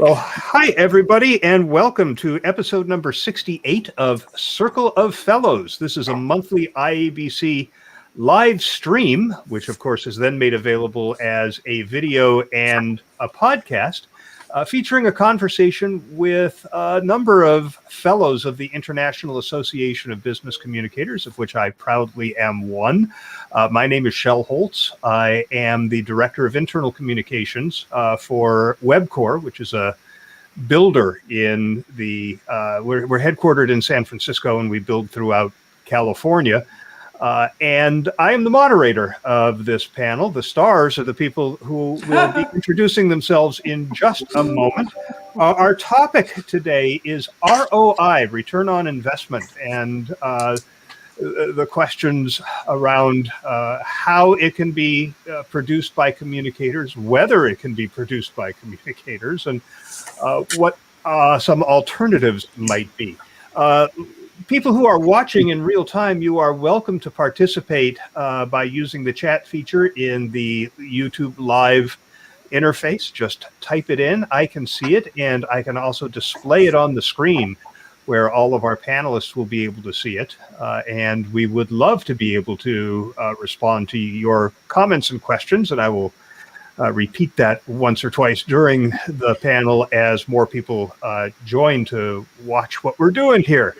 Well, hi, everybody, and welcome to episode number 68 of Circle of Fellows. This is a monthly IABC live stream, which, of course, is then made available as a video and a podcast, featuring a conversation with a number of fellows of the International Association of Business Communicators, of which I proudly am one. My name is Shel Holtz. I am the Director of Internal Communications for WebCore, which is a builder in the, we're headquartered in San Francisco and we build throughout California. And I am the moderator of this panel. The stars are the people who will be introducing themselves in just a moment. Our topic today is ROI, return on investment, and the questions around how it can be produced by communicators, whether it can be produced by communicators, and what some alternatives might be. People who are watching in real time, you are welcome to participate by using the chat feature in the YouTube live interface. Just type it in. I can see it, and I can also display it on the screen where all of our panelists will be able to see it. And we would love to be able to respond to your comments and questions, and I will repeat that once or twice during the panel as more people join to watch what we're doing here.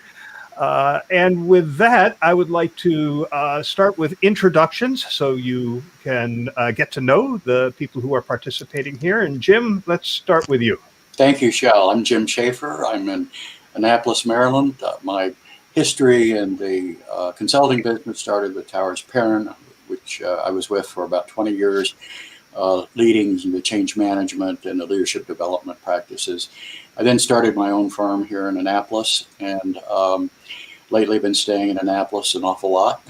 And with that, I would like to start with introductions so you can get to know the people who are participating here. And Jim, let's start with you. Thank you, Shel. I'm Jim Schaefer. I'm in Annapolis, Maryland. My history in the consulting business started with Towers Perrin, which I was with for about 20 years, leading the change management and the leadership development practices. I then started my own firm here in Annapolis, and lately been staying in Annapolis an awful lot.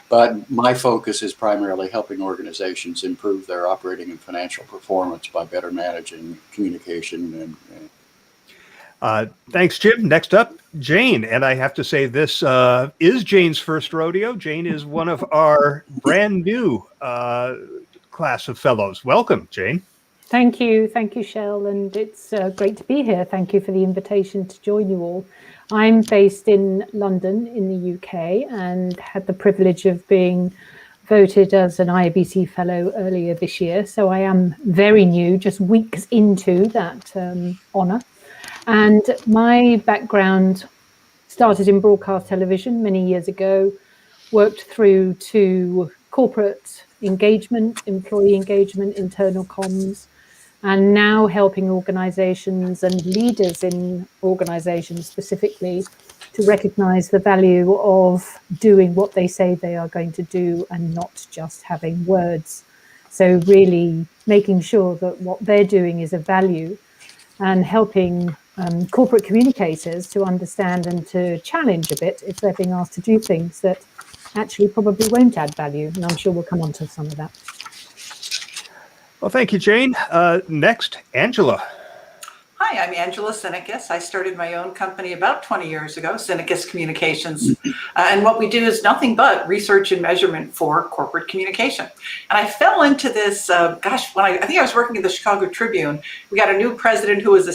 But my focus is primarily helping organizations improve their operating and financial performance by better managing communication. Thanks, Jim. Next up, Jane. And I have to say this is Jane's first rodeo. Jane is one of our brand new class of fellows. Welcome, Jane. Thank you, Shel, and it's great to be here. Thank you for the invitation to join you all. I'm based in London in the UK and had the privilege of being voted as an IABC Fellow earlier this year. So I am very new, just weeks into that honour. And my background started in broadcast television many years ago, worked through to corporate engagement, employee engagement, internal comms, and now helping organizations and leaders in organizations specifically to recognize the value of doing what they say they are going to do and not just having words. So really making sure that what they're doing is of value and helping corporate communicators to understand and to challenge a bit if they're being asked to do things that actually probably won't add value. And I'm sure we'll come on to some of that. Well, thank you, Jane. Next, Angela. Hi, I'm Angela Sinicus. I started my own company about 20 years ago, Sinicus Communications. And what we do is nothing but research and measurement for corporate communication. And I fell into this, when I think I was working at the Chicago Tribune. We got a new president who was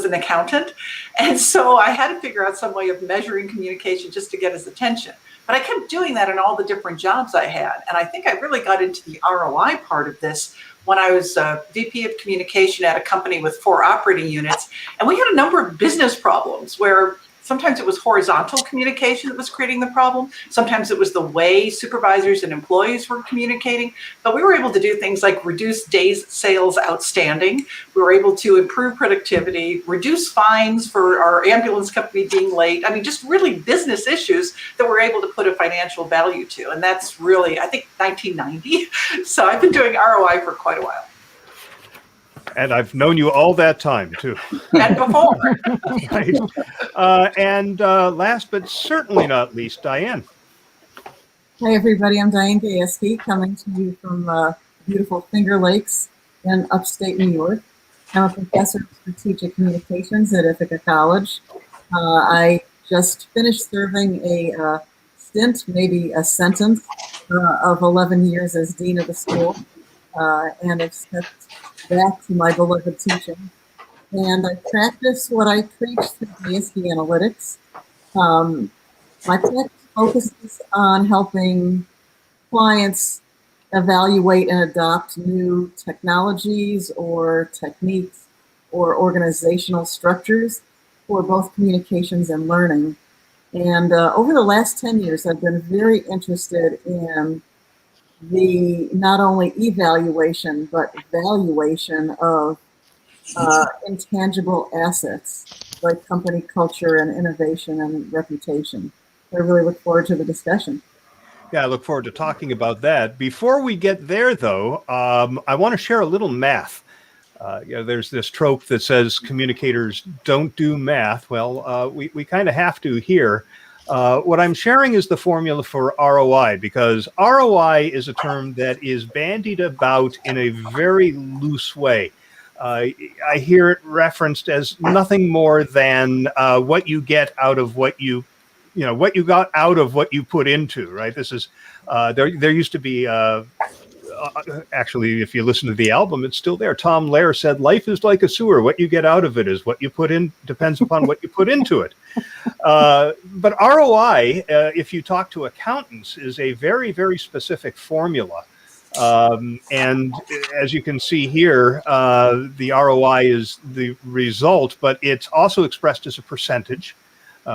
an accountant. And so I had to figure out some way of measuring communication just to get his attention. But I kept doing that in all the different jobs I had. And I think I really got into the ROI part of this when I was VP of communication at a company with 4 operating units. And we had a number of business problems where sometimes it was horizontal communication that was creating the problem. Sometimes it was the way supervisors and employees were communicating. But we were able to do things like reduce days sales outstanding. We were able to improve productivity, reduce fines for our ambulance company being late. I mean, just really business issues that we're able to put a financial value to. And that's really, I think, 1990. So I've been doing ROI for quite a while. And I've known you all that time, too. And before. Right. And last but certainly not least, Diane. Hi, everybody. I'm Diane Gaiske, coming to you from beautiful Finger Lakes in upstate New York. I'm a professor of strategic communications at Ithaca College. I just finished serving a stint, maybe a sentence, of 11 years as dean of the school. And have spent back to my beloved teaching. And I practice what I preach through Gaiske Analytics. My practice focuses on helping clients evaluate and adopt new technologies or techniques or organizational structures for both communications and learning. And over the last 10 years, I've been very interested in the not only evaluation, but valuation of intangible assets like company culture and innovation and reputation. I really look forward to the discussion. Yeah, I look forward to talking about that. Before we get there, though, I want to share a little math. There's this trope that says communicators don't do math. Well, we kind of have to here. What I'm sharing is the formula for ROI, because ROI is a term that is bandied about in a very loose way. I hear it referenced as nothing more than what you get out of what you got out of what you put into, right? This is, there used to be, actually, if you listen to the album, it's still there. Tom Lehrer said, life is like a sewer. What you get out of it is what you put in, depends upon what you put into it. But ROI, if you talk to accountants, is a very, very specific formula. And as you can see here, the ROI is the result, but it's also expressed as a percentage.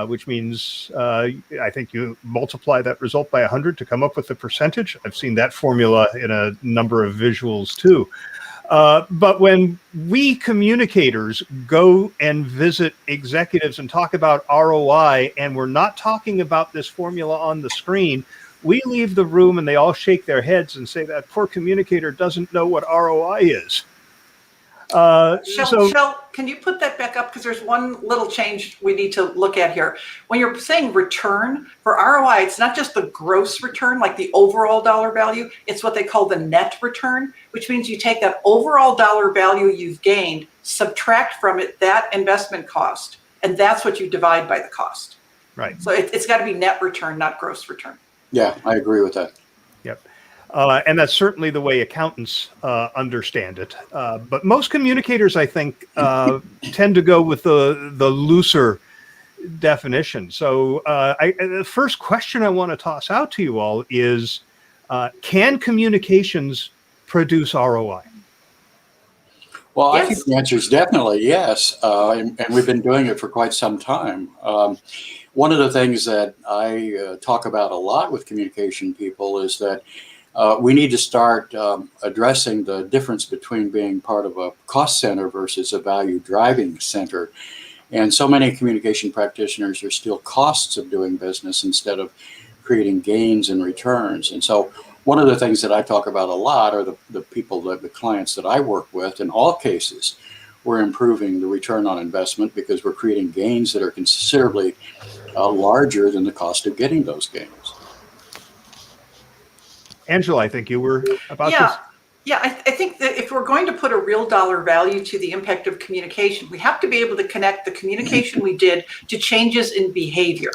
Which means I think you multiply that result by 100 to come up with the percentage. I've seen that formula in a number of visuals too. But when we communicators go and visit executives and talk about ROI, and we're not talking about this formula on the screen, we leave the room and they all shake their heads and say that poor communicator doesn't know what ROI is. Shel, can you put that back up? Because there's one little change we need to look at here. When you're saying return, for ROI, it's not just the gross return, like the overall dollar value. It's what they call the net return, which means you take that overall dollar value you've gained, subtract from it that investment cost, and that's what you divide by the cost. Right. So it's got to be net return, not gross return. Yeah, I agree with that. Yep. And that's certainly the way accountants understand it. But most communicators, I think, tend to go with the looser definition. So the first question I want to toss out to you all is, can communications produce ROI? Well, Yes. I think the answer is definitely yes. And we've been doing it for quite some time. One of the things that I talk about a lot with communication people is that we need to start addressing the difference between being part of a cost center versus a value driving center. And so many communication practitioners are still costs of doing business instead of creating gains and returns. And so one of the things that I talk about a lot are the clients that I work with. In all cases, we're improving the return on investment because we're creating gains that are considerably larger than the cost of getting those gains. Angela, I think you were about to. Yeah, I think that if we're going to put a real dollar value to the impact of communication, we have to be able to connect the communication we did to changes in behavior,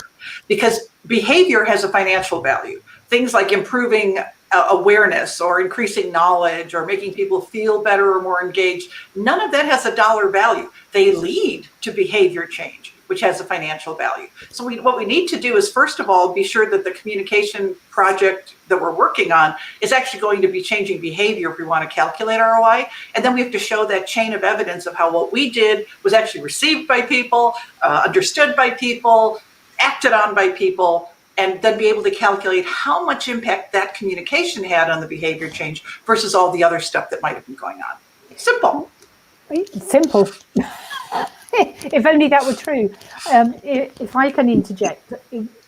because behavior has a financial value. Things like improving awareness or increasing knowledge or making people feel better or more engaged, none of that has a dollar value. They lead to behavior change, which has a financial value. So what we need to do is, first of all, be sure that the communication project that we're working on is actually going to be changing behavior if we want to calculate ROI. And then we have to show that chain of evidence of how what we did was actually received by people, understood by people, acted on by people, and then be able to calculate how much impact that communication had on the behavior change versus all the other stuff that might have been going on. Simple. Simple. If only that were true. If I can interject,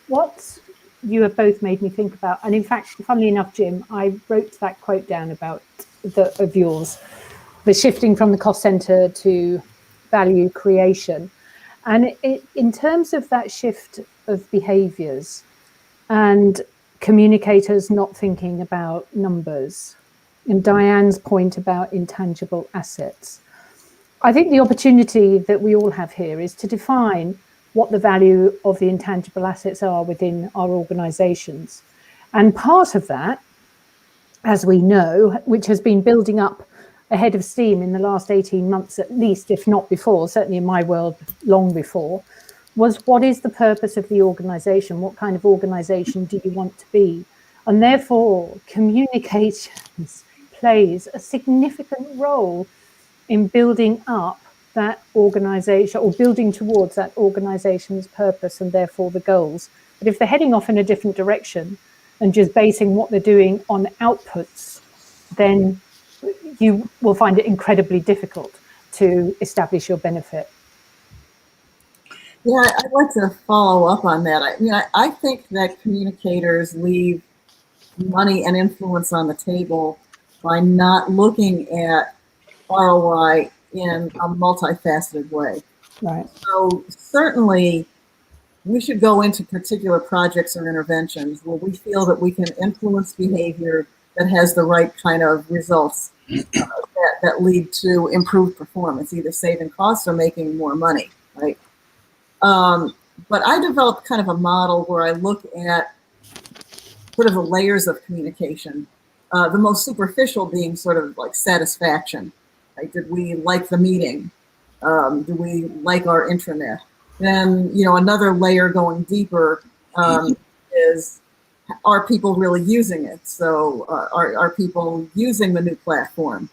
what you have both made me think about, and in fact, funnily enough, Jim, I wrote that quote down about of yours, the shifting from the cost center to value creation. And in terms of that shift of behaviors and communicators not thinking about numbers, and Diane's point about intangible assets, I think the opportunity that we all have here is to define what the value of the intangible assets are within our organizations. And part of that, as we know, which has been building up ahead of steam in the last 18 months at least, if not before, certainly in my world, long before, was what is the purpose of the organization? What kind of organization do you want to be? And therefore, communications plays a significant role in building up that organization or building towards that organization's purpose and therefore the goals. But if they're heading off in a different direction and just basing what they're doing on outputs, then you will find it incredibly difficult to establish your benefit. Yeah, I'd like to follow up on that. I think that communicators leave money and influence on the table by not looking at ROI in a multifaceted way. Right. So certainly we should go into particular projects or interventions where we feel that we can influence behavior that has the right kind of results that lead to improved performance, either saving costs or making more money, right? But I developed kind of a model where I look at sort of the layers of communication, the most superficial being sort of like satisfaction. Right? Did we like the meeting? Do we like our intranet? Then, another layer going deeper is, are people really using it? So are people using the new platform?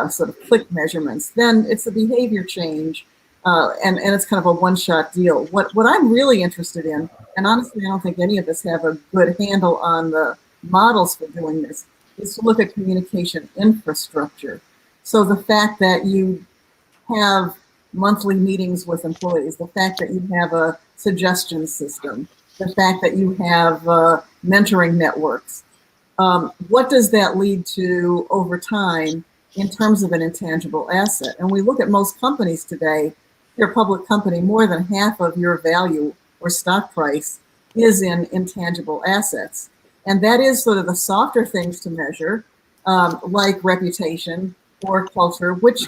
Sort of click measurements. Then it's a behavior change. And it's kind of a one-shot deal. What I'm really interested in, and honestly, I don't think any of us have a good handle on the models for doing this, is to look at communication infrastructure. So the fact that you have monthly meetings with employees, the fact that you have a suggestion system, the fact that you have mentoring networks, what does that lead to over time in terms of an intangible asset? And we look at most companies today, you're a public company, more than half of your value or stock price is in intangible assets. And that is sort of the softer things to measure, like reputation or culture, which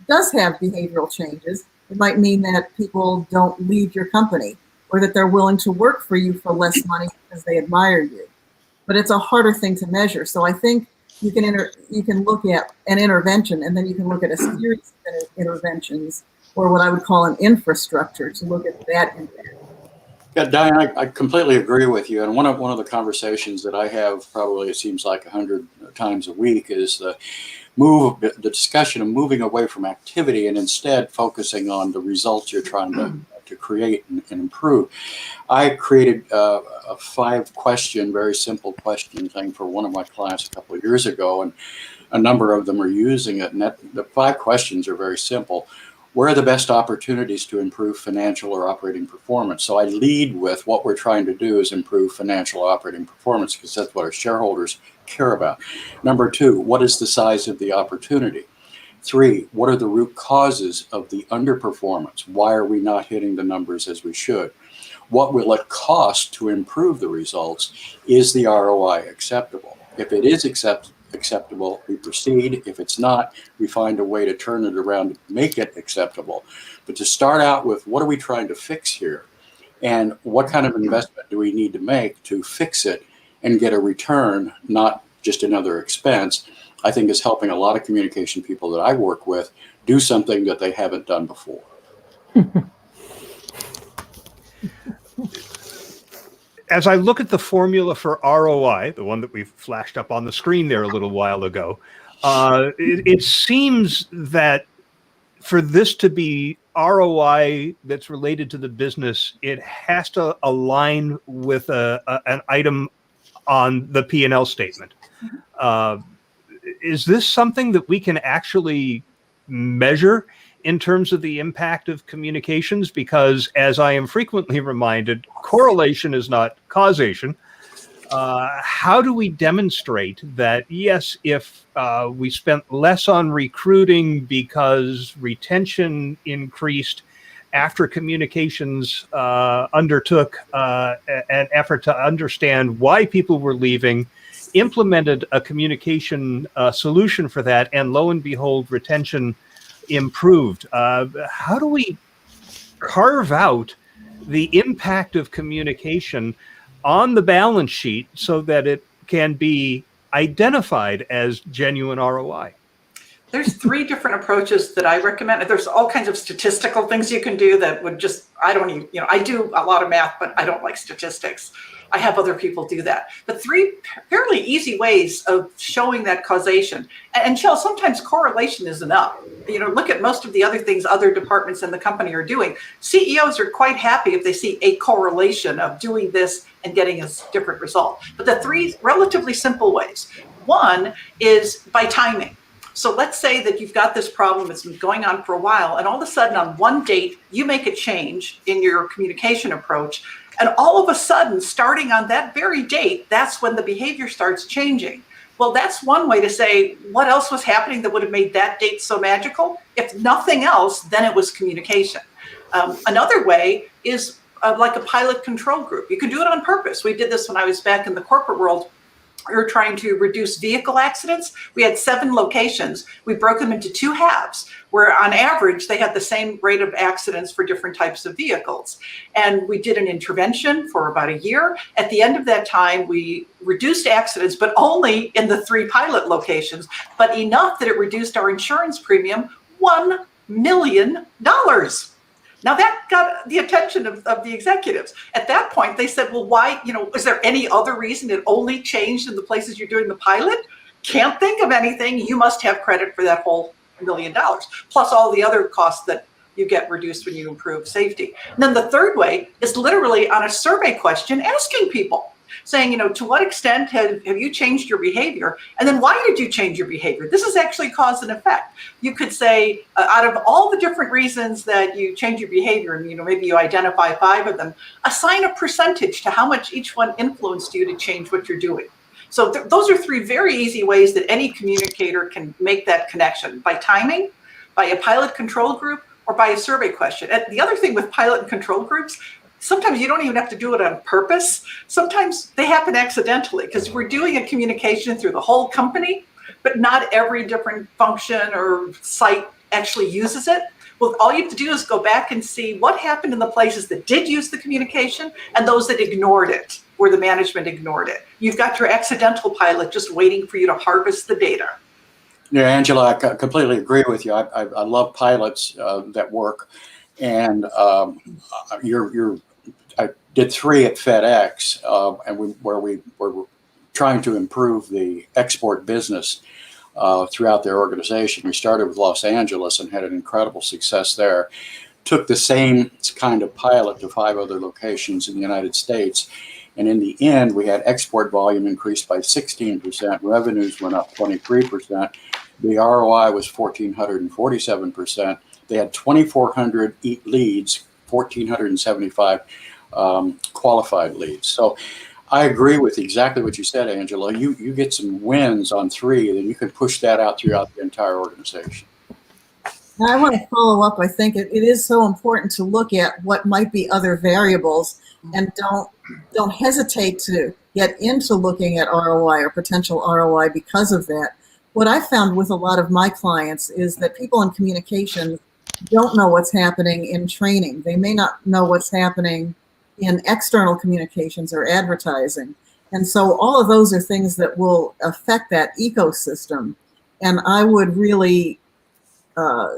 does have behavioral changes. It might mean that people don't leave your company or that they're willing to work for you for less money because they admire you. But it's a harder thing to measure. So I think you can look at an intervention, and then you can look at a series of interventions, or what I would call an infrastructure, to look at that impact. Yeah, Diane, I completely agree with you. And one of the conversations that I have, probably it seems like 100 times a week, is the discussion of moving away from activity and instead focusing on the results you're trying to create and improve. I created a 5-question, very simple question thing for one of my clients a couple of years ago, and a number of them are using it. And the 5 questions are very simple. Where are the best opportunities to improve financial or operating performance? So I lead with what we're trying to do is improve financial operating performance, because that's what our shareholders care about. Number 2, what is the size of the opportunity? 3, what are the root causes of the underperformance? Why are we not hitting the numbers as we should? What will it cost to improve the results? Is the ROI acceptable? If it is acceptable, we proceed. If it's not, we find a way to turn it around to make it acceptable. But to start out with, what are we trying to fix here? And what kind of investment do we need to make to fix it and get a return, not just another expense, I think is helping a lot of communication people that I work with do something that they haven't done before. As I look at the formula for ROI, the one that we flashed up on the screen there a little while ago, it seems that for this to be ROI that's related to the business, it has to align with an item on the P&L statement. Is this something that we can actually measure in terms of the impact of communications? Because as I am frequently reminded, correlation is not causation. How do we demonstrate that, yes, if we spent less on recruiting because retention increased after communications undertook an effort to understand why people were leaving, implemented a communication solution for that, and lo and behold, retention improved. How do we carve out the impact of communication on the balance sheet so that it can be identified as genuine ROI? There's 3 different approaches that I recommend. There's all kinds of statistical things you can do that would just, I don't even, I do a lot of math, but I don't like statistics. I have other people do that. But 3 fairly easy ways of showing that causation. And Shell, sometimes correlation is enough. Look at most of the other things other departments in the company are doing. CEOs are quite happy if they see a correlation of doing this and getting a different result. But the 3 relatively simple ways. One is by timing. So let's say that you've got this problem that's been going on for a while, and all of a sudden on one date, you make a change in your communication approach. And all of a sudden, starting on that very date, that's when the behavior starts changing. Well, that's one way to say what else was happening that would have made that date so magical. If nothing else, then it was communication. Another way is like a pilot control group. You can do it on purpose. We did this when I was back in the corporate world. We were trying to reduce vehicle accidents. We had 7 locations. We broke them into 2 halves, where on average, they had the same rate of accidents for different types of vehicles. And we did an intervention for about a year. At the end of that time, we reduced accidents, but only in the 3 pilot locations, but enough that it reduced our insurance premium $1 million. Now that got the attention of the executives. At that point, they said, well, why, is there any other reason it only changed in the places you're doing the pilot? Can't think of anything. You must have credit for that whole $1 million, plus all the other costs that you get reduced when you improve safety. And then the third way is literally on a survey question, asking people, saying, to what extent have you changed your behavior? And then why did you change your behavior? This is actually cause and effect. You could say, out of all the different reasons that you change your behavior, and maybe you identify 5 of them, assign a percentage to how much each one influenced you to change what you're doing. So those are 3 very easy ways that any communicator can make that connection: by timing, by a pilot control group, or by a survey question. And the other thing with pilot and control groups, sometimes you don't even have to do it on purpose. Sometimes they happen accidentally because we're doing a communication through the whole company, but not every different function or site actually uses it. Well, all you have to do is go back and see what happened in the places that did use the communication and those that ignored it, where the management ignored it. You've got your accidental pilot just waiting for you to harvest the data. Yeah, Angela, I completely agree with you. I love pilots that work. And I did 3 at FedEx, where we were trying to improve the export business throughout their organization. We started with Los Angeles and had an incredible success there. Took the same kind of pilot to 5 other locations in the United States. And in the end, we had export volume increased by 16%. Revenues went up 23%. The ROI was 1,447%. They had 2,400 leads, 1,475 qualified leads. So I agree with exactly what you said, Angela. You get some wins on 3, then you can push that out throughout the entire organization. And I want to follow up. I think it is so important to look at what might be other variables, and don't hesitate to get into looking at ROI or potential ROI because of that. What I found with a lot of my clients is that people in communication don't know what's happening in training. They may not know what's happening in external communications or advertising. And so all of those are things that will affect that ecosystem. And I would really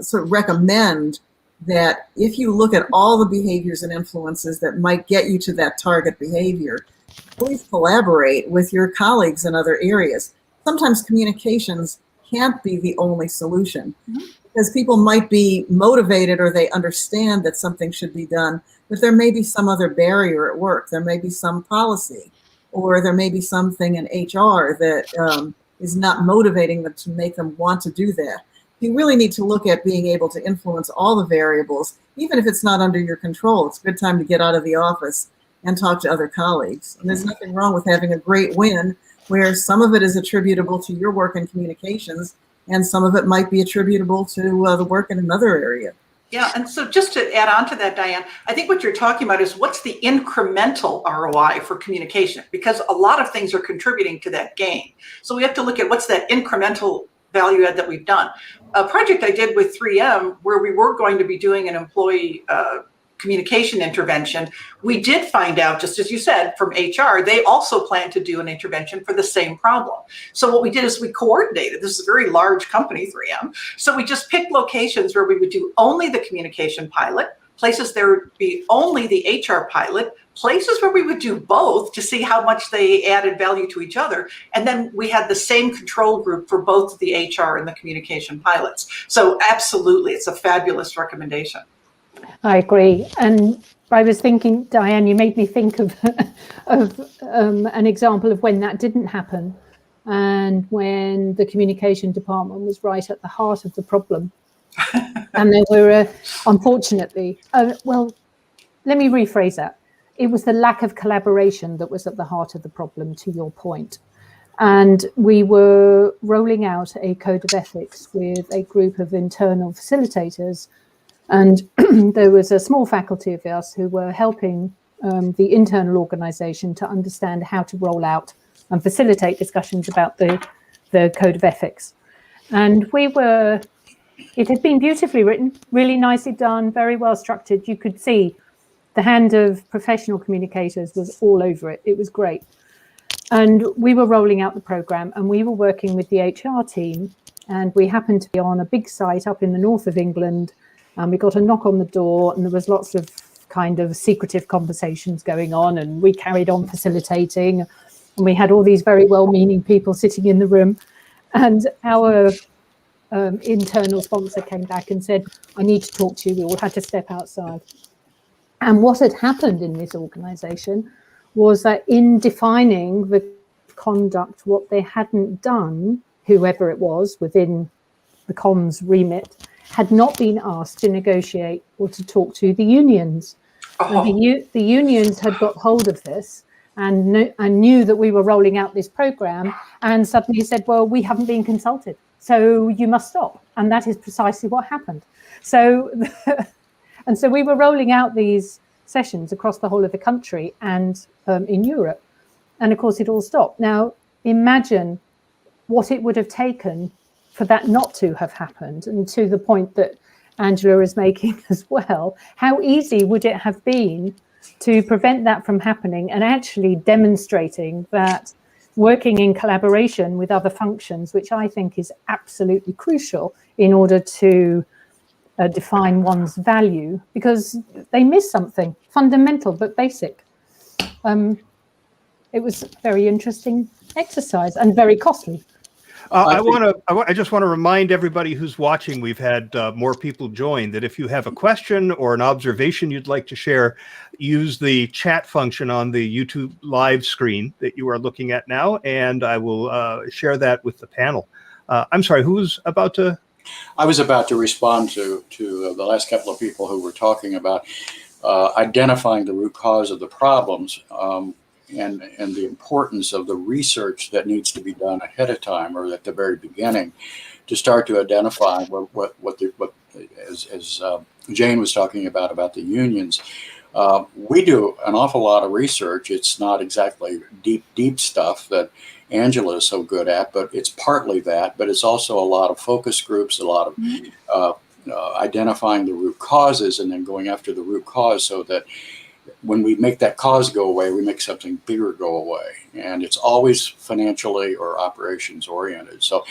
sort of recommend that if you look at all the behaviors and influences that might get you to that target behavior, please collaborate with your colleagues in other areas. Sometimes communications can't be the only solution. Because people might be motivated or they understand that something should be done, but there may be some other barrier at work. There may be some policy, or there may be something in HR that is not motivating them to make them want to do that. You really need to look at being able to influence all the variables, even if it's not under your control. It's a good time to get out of the office and talk to other colleagues. And there's nothing wrong with having a great win where some of it is attributable to your work in communications, and some of it might be attributable to the work in another area. Yeah, and so just to add on to that, Diane, I think what you're talking about is what's the incremental ROI for communication, because a lot of things are contributing to that gain. So we have to look at what's that incremental value add that we've done. A project I did with 3M where we were going to be doing an employee communication intervention, we did find out, just as you said, from HR, they also plan to do an intervention for the same problem. So what we did is we coordinated. This is a very large company, 3M. So we just picked locations where we would do only the communication pilot, places there would be only the HR pilot, places where we would do both to see how much they added value to each other. And then we had the same control group for both the HR and the communication pilots. So absolutely, it's a fabulous recommendation. I agree. And I was thinking, Diane, you made me think of, an example of when that didn't happen and when the communication department was right at the heart of the problem. And there were, unfortunately, well, let me rephrase that. It was the lack of collaboration that was at the heart of the problem, to your point. And we were rolling out a code of ethics with a group of internal facilitators. And there was a small faculty of us who were helping the internal organization to understand how to roll out and facilitate discussions about the code of ethics. And it had been beautifully written, really nicely done, very well structured. You could see the hand of professional communicators was all over it. It was great. And we were rolling out the program and we were working with the HR team. And we happened to be on a big site up in the north of England. And we got a knock on the door and there was lots of kind of secretive conversations going on. And we carried on facilitating. And we had all these very well-meaning people sitting in the room. And our internal sponsor came back and said, I need to talk to you. We all had to step outside. And what had happened in this organization was that in defining the conduct, what they hadn't done, whoever it was within the comms remit, had not been asked to negotiate or to talk to the unions. Oh. And the unions had got hold of this and knew that we were rolling out this program and suddenly said, well, we haven't been consulted, so you must stop. And that is precisely what happened. So, and so we were rolling out these sessions across the whole of the country and in Europe. And of course, it all stopped. Now, imagine what it would have taken for that not to have happened. And to the point that Angela is making as well, how easy would it have been to prevent that from happening and actually demonstrating that working in collaboration with other functions, which I think is absolutely crucial in order to define one's value, because they miss something fundamental but basic. It was a very interesting exercise and very costly. I just want to remind everybody who's watching, we've had more people join, that if you have a question or an observation you'd like to share, use the chat function on the YouTube live screen that you are looking at now, and I will share that with the panel. I'm sorry, who was about to? I was about to respond to the last couple of people who were talking about identifying the root cause of the problems. And the importance of the research that needs to be done ahead of time or at the very beginning to start to identify as Jane was talking about the unions. We do an awful lot of research. It's not exactly deep stuff that Angela is so good at, but it's partly that, but it's also a lot of focus groups, a lot of identifying the root causes and then going after the root cause so that when we make that cause go away, we make something bigger go away. And it's always financially or operations oriented. So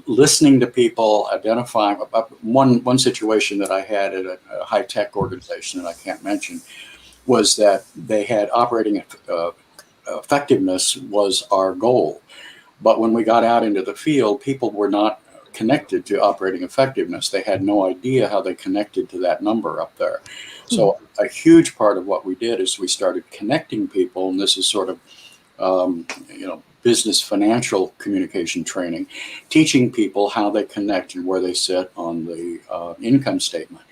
listening to people, identifying one situation that I had at a high-tech organization that I can't mention was that they had operating effectiveness was our goal. But when we got out into the field, people were not connected to operating effectiveness. They had no idea how they connected to that number up there. So a huge part of what we did is we started connecting people, and this is sort of, business financial communication training, teaching people how they connect and where they sit on the income statement.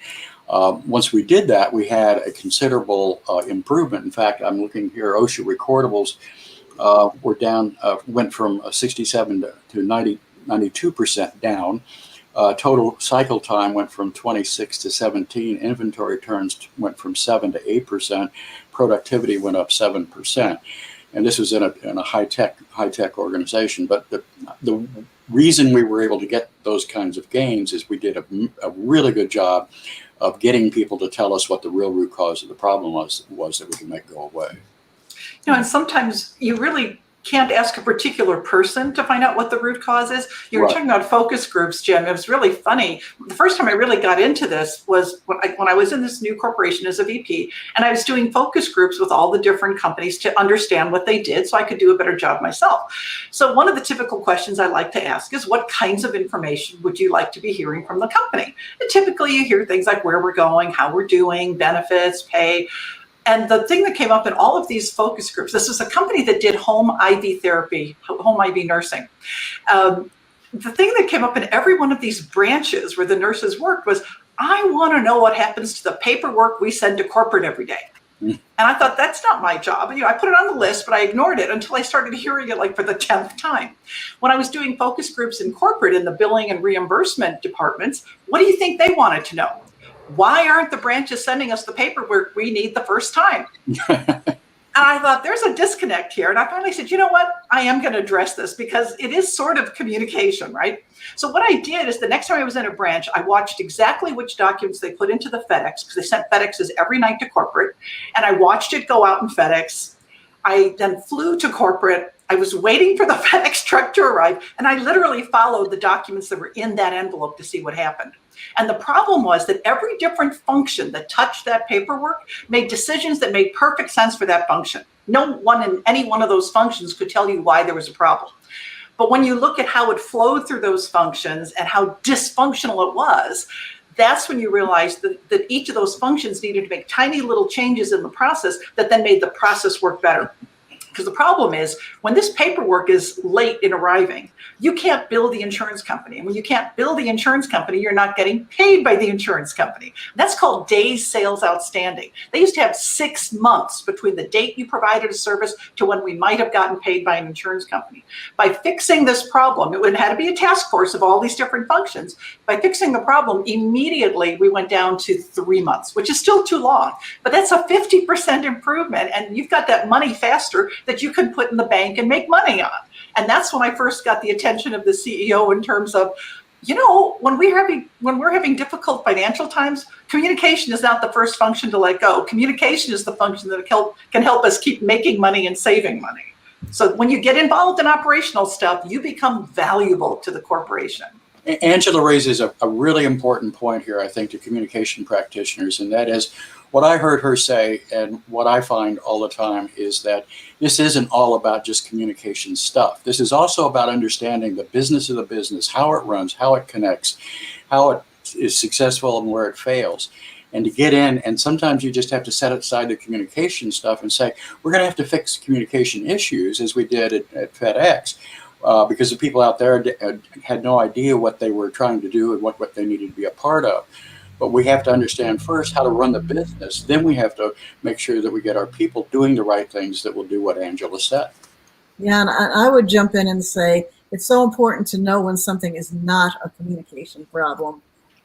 Once we did that, we had a considerable improvement. In fact, I'm looking here, OSHA recordables were down, went from 67 to 92% down. Total cycle time went from 26 to 17. Inventory turns went from 7 to 8%. Productivity went up 7%. And this was in a high tech organization. But the reason we were able to get those kinds of gains is we did a really good job of getting people to tell us what the real root cause of the problem was that we can make go away. And sometimes you really can't ask a particular person to find out what the root cause is. You were talking about focus groups, Jim. It was really funny. The first time I really got into this was when I was in this new corporation as a VP, and I was doing focus groups with all the different companies to understand what they did so I could do a better job myself. So one of the typical questions I like to ask is, what kinds of information would you like to be hearing from the company? And typically you hear things like where we're going, how we're doing, benefits, pay. And the thing that came up in all of these focus groups, this was a company that did home IV therapy, home IV nursing. The thing that came up in every one of these branches where the nurses worked was, I want to know what happens to the paperwork we send to corporate every day. And I thought, that's not my job. And I put it on the list, but I ignored it until I started hearing it like for the 10th time. When I was doing focus groups in corporate in the billing and reimbursement departments, what do you think they wanted to know? Why aren't the branches sending us the paperwork we need the first time? And I thought, there's a disconnect here. And I finally said, you know what? I am going to address this because it is sort of communication, right? So what I did is the next time I was in a branch, I watched exactly which documents they put into the FedEx, because they sent FedExes every night to corporate. And I watched it go out in FedEx. I then flew to corporate. I was waiting for the FedEx truck to arrive. And I literally followed the documents that were in that envelope to see what happened. And the problem was that every different function that touched that paperwork made decisions that made perfect sense for that function. No one in any one of those functions could tell you why there was a problem. But when you look at how it flowed through those functions and how dysfunctional it was, that's when you realize that each of those functions needed to make tiny little changes in the process that then made the process work better. Because the problem is, when this paperwork is late in arriving, you can't bill the insurance company. And when you can't bill the insurance company, you're not getting paid by the insurance company. That's called days sales outstanding. They used to have 6 months between the date you provided a service to when we might have gotten paid by an insurance company. By fixing this problem, it had to be a task force of all these different functions. By fixing the problem, immediately we went down to 3 months, which is still too long. But that's a 50% improvement. And you've got that money faster that you can put in the bank and make money on. And that's when I first got the attention of the CEO in terms of, when we're having difficult financial times, communication is not the first function to let go. Communication is the function that can help us keep making money and saving money. So when you get involved in operational stuff, you become valuable to the corporation. Angela raises a really important point here, I think, to communication practitioners, and that is what I heard her say, and what I find all the time, is that this isn't all about just communication stuff. This is also about understanding the business of the business, how it runs, how it connects, how it is successful and where it fails. And to get in, and sometimes you just have to set aside the communication stuff and say, we're going to have to fix communication issues, as we did at FedEx. Because the people out there had no idea what they were trying to do and what they needed to be a part of. But we have to understand first how to run the business. Then we have to make sure that we get our people doing the right things that will do what Angela said. Yeah, and I would jump in and say it's so important to know when something is not a communication problem,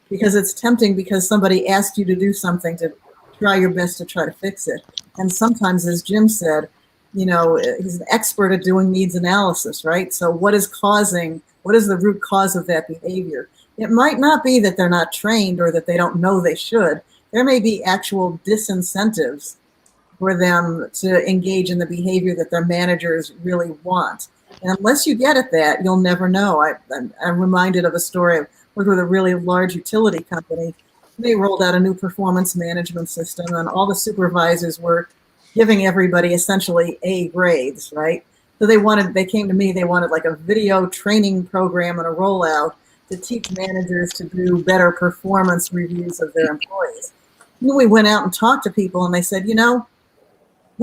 because it's tempting because somebody asked you to do something to try your best to try to fix it. And sometimes, as Jim said, he's an expert at doing needs analysis, right? So what is the root cause of that behavior? It might not be that they're not trained or that they don't know they should. There may be actual disincentives for them to engage in the behavior that their managers really want. And unless you get at that, you'll never know. I'm reminded of a story. I worked with a really large utility company. They rolled out a new performance management system, and all the supervisors were giving everybody essentially A grades, right? So they came to me, they wanted like a video training program and a rollout to teach managers to do better performance reviews of their employees. And we went out and talked to people, and they said, we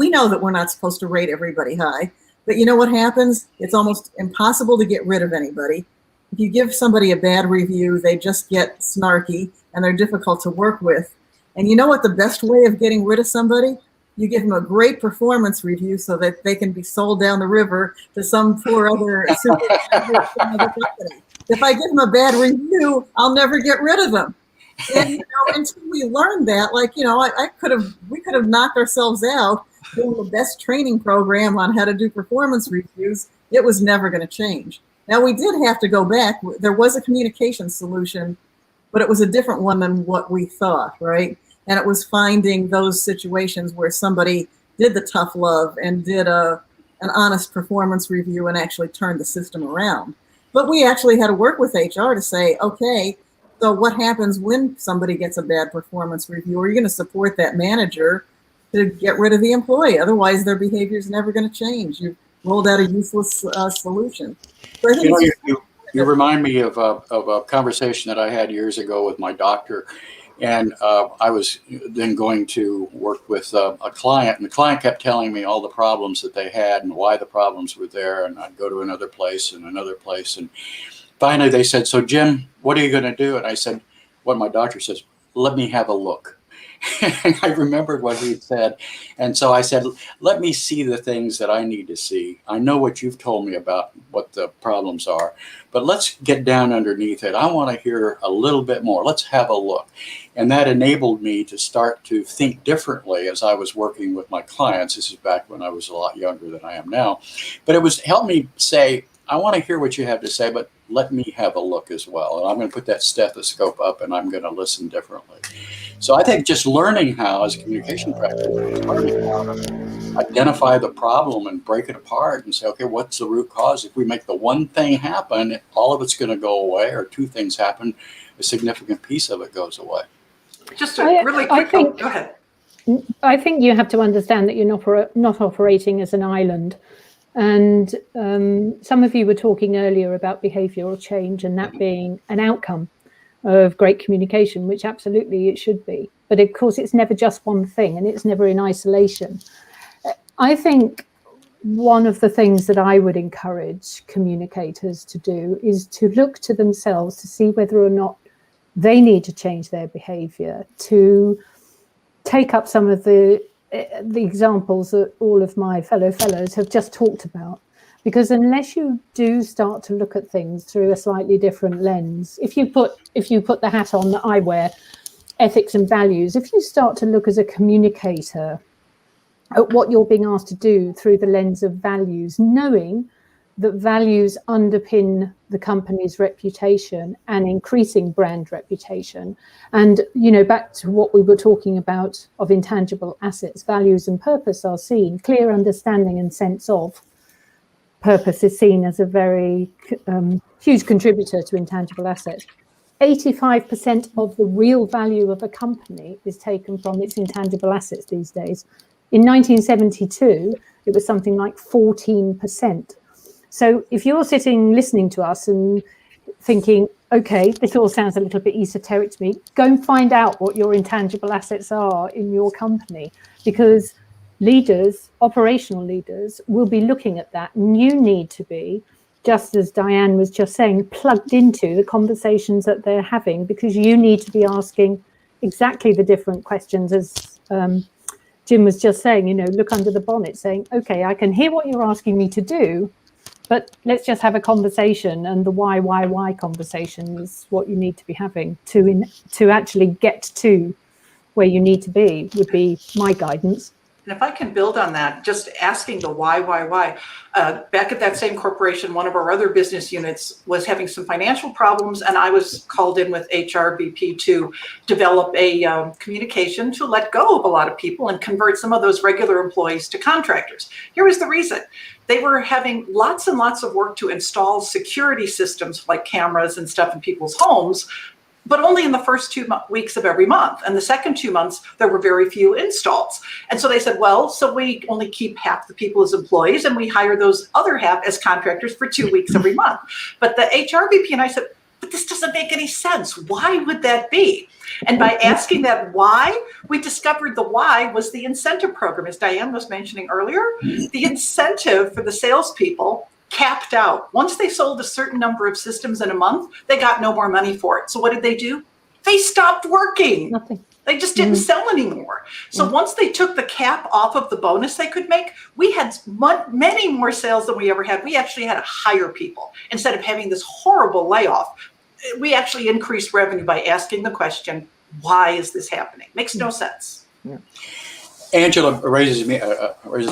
know that we're not supposed to rate everybody high, but you know what happens? It's almost impossible to get rid of anybody. If you give somebody a bad review, they just get snarky and they're difficult to work with. And you know what the best way of getting rid of somebody? You give them a great performance review so that they can be sold down the river to some poor other supervisor from another company. If I give them a bad review, I'll never get rid of them. And until we learned that, we could have knocked ourselves out doing the best training program on how to do performance reviews. It was never going to change. Now, we did have to go back. There was a communication solution, but it was a different one than what we thought, right? And it was finding those situations where somebody did the tough love and did an honest performance review and actually turned the system around. But we actually had to work with HR to say, okay, so what happens when somebody gets a bad performance review? Are you going to support that manager to get rid of the employee? Otherwise, their behavior is never going to change. You've rolled out a useless solution. So I think you remind me of a conversation that I had years ago with my doctor. And I was then going to work with a client, and the client kept telling me all the problems that they had and why the problems were there. And I'd go to another place and another place. And finally they said, so Jim, what are you going to do? And I said, what my doctor says, let me have a look. And I remembered what he had said. And so I said, let me see the things that I need to see. I know what you've told me about what the problems are, but let's get down underneath it. I want to hear a little bit more. Let's have a look. And that enabled me to start to think differently as I was working with my clients. This is back when I was a lot younger than I am now. But it was helped me say, I want to hear what you have to say, but let me have a look as well. And I'm going to put that stethoscope up and I'm going to listen differently. So I think just learning how, as a communication practitioner, learning how to identify the problem and break it apart and say, okay, what's the root cause? If we make the one thing happen, all of it's going to go away, or two things happen, a significant piece of it goes away. Just a really quick, go ahead. I think you have to understand that you're not operating as an island. And some of you were talking earlier about behavioral change and that being an outcome of great communication, which absolutely it should be. But of course, it's never just one thing and it's never in isolation. I think one of the things that I would encourage communicators to do is to look to themselves to see whether or not they need to change their behavior, to take up some of the examples that all of my fellows have just talked about. Because unless you do start to look at things through a slightly different lens, if you put the hat on that I wear, ethics and values, if you start to look as a communicator at what you're being asked to do through the lens of values, knowing that values underpin the company's reputation and increasing brand reputation. And, you know, back to what we were talking about of intangible assets, values and purpose are seen, clear understanding and sense of purpose is seen as a very huge contributor to intangible assets. 85% of the real value of a company is taken from its intangible assets these days. In 1972, it was something like 14%. So if you're sitting listening to us and thinking, okay, this all sounds a little bit esoteric to me, go and find out what your intangible assets are in your company, because leaders, operational leaders, will be looking at that. And you need to be, just as Diane was just saying, plugged into the conversations that they're having, because you need to be asking exactly the different questions as Jim was just saying, you know, look under the bonnet saying, okay, I can hear what you're asking me to do, but let's just have a conversation. And the why conversation is what you need to be having to actually get to where you need to be, would be my guidance. And if I can build on that, just asking the why. Back at that same corporation, one of our other business units was having some financial problems, and I was called in with HRBP to develop a communication to let go of a lot of people and convert some of those regular employees to contractors. Here was the reason. They were having lots and lots of work to install security systems like cameras and stuff in people's homes, but only in the first 2 weeks of every month. And the second 2 months, there were very few installs. And so they said, well, so we only keep half the people as employees and we hire those other half as contractors for 2 weeks every month. But the HRBP and I said, but this doesn't make any sense. Why would that be? And by asking that why, we discovered the why was the incentive program, as Diane was mentioning earlier. The incentive for the salespeople capped out. Once they sold a certain number of systems in a month, they got no more money for it. So what did they do? They stopped working. Nothing. They just didn't sell anymore. So once they took the cap off of the bonus they could make, we had many more sales than we ever had. We actually had to hire people instead of having this horrible layoff. We actually increased revenue by asking the question, why is this happening? Makes no sense. Yeah. Angela raises